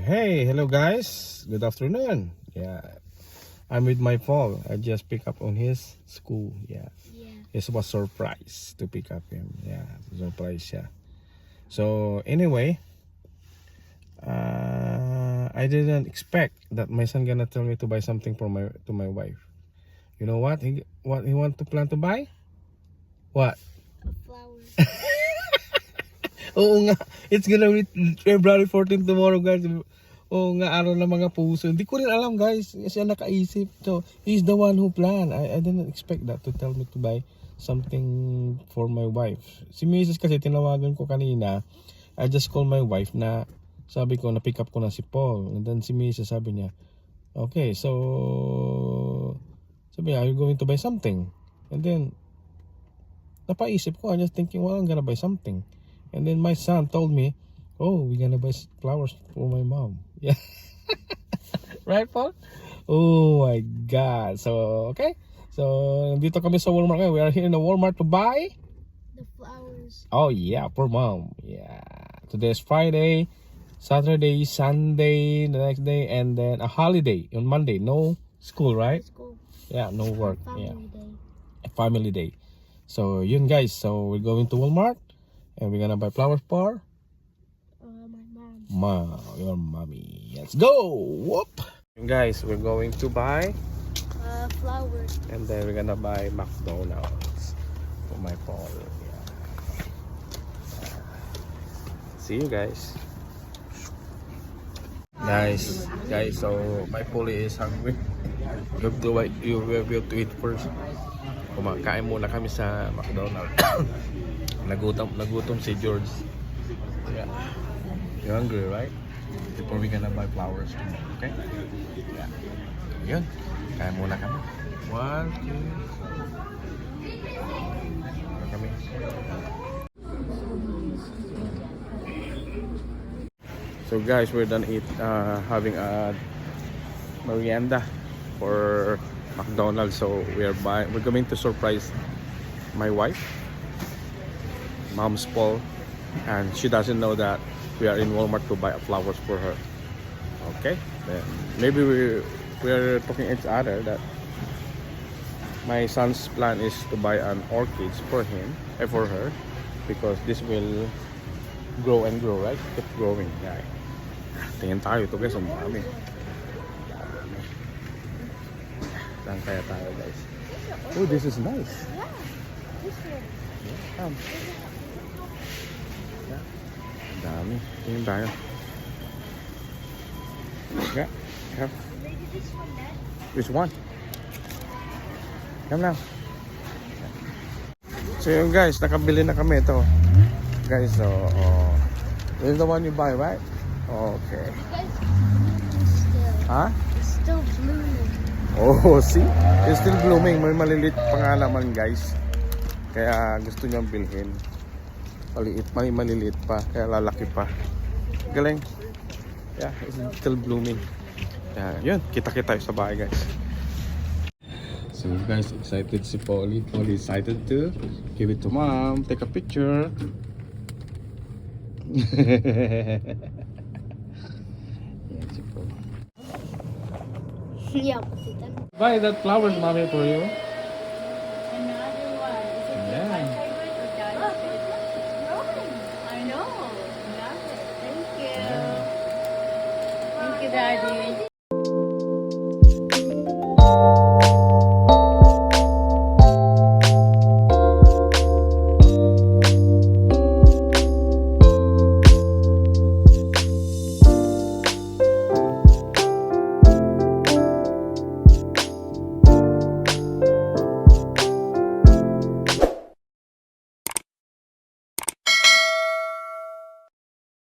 Hey, hello guys. Good afternoon. Yeah, I'm with my Paul. I just pick up on his school. Yeah. It was surprise to pick up him. Yeah, surprise. Yeah. So anyway, I didn't expect that my son gonna tell me to buy something for my wife. You know what? He want to plan to buy? What? A flower. Oo nga, it's gonna be February 14 tomorrow guys. Oo nga, araw ng mga puso. Hindi ko rin alam guys, siya nakaisip. So, he's the one who planned. I didn't expect that to tell me to buy something for my wife. Si Mrs. kasi tinawagan ko kanina. I just called my wife na sabi ko na pick up ko na si Paul. And then si Mrs. sabi niya, okay, so sabi niya, are you going to buy something? And then napaisip ko, I just thinking, well, I'm gonna buy something. And then my son told me, oh, we're gonna buy flowers for my mom. Yeah. Right, Paul? Oh my God. So, okay. So, dito kami sa Walmart. We are here in the Walmart to buy The flowers. oh yeah, for mom. Yeah. Today's Friday, Saturday, Sunday, the next day, and then a holiday on Monday. No school, right? School. Yeah, no work. Family Yeah. day. A family day. So, yun guys. So, we're going to Walmart and we're gonna buy flowers for My mom. your mommy. Let's go. Whoop. Guys, we're going to buy Flowers. and then we're gonna buy McDonald's for my Paul. Yeah. See you guys. Guys, so my Paul is hungry. You have to eat first. Kumakain muna kami sa McDonald's. nagutom si George. Yeah. You're hungry, right? Before we gonna buy flowers, okay? Yeah. Yun. Kain muna kami. 1, 2. Kami. So guys, we're done having a merienda for McDonald's. So we're going to surprise my wife, mom's Paul, and she doesn't know that we are in Walmart to buy flowers for her. Okay, then maybe we're talking each other that my son's plan is to buy an orchids for her, because this will grow and grow, right? Keep growing. Yeah. Tingin tayo ito guys, ang dami. Saan kaya tayo guys? Oh, this is nice. Yeah. This one. Yeah. Yeah. Ang dami. Tingin tayo. Yeah. Yeah. Maybe this one, Dad. Which one? Come now. So yun guys, nakabili na kami ito. Guys, so this is the one you buy, right? Okay. Huh? It's still blooming. Oh, see? It's still blooming. May malilit pa nga naman guys. Kaya gusto niyang bilhin. May maliliit pa. Kaya lalaki pa. Galing. Yeah, it's still blooming. Yun, kita-kita tayo sa bahay guys. So guys, excited si Polly. Polly excited to give it to mom. Take a picture. Yeah, si Polly. Yeah, put it on. Buy that flowers, mommy, for you. Another one. Is it Yeah. my favorite or Daddy's favorite? I know. Love it. Thank you. Thank you, Daddy.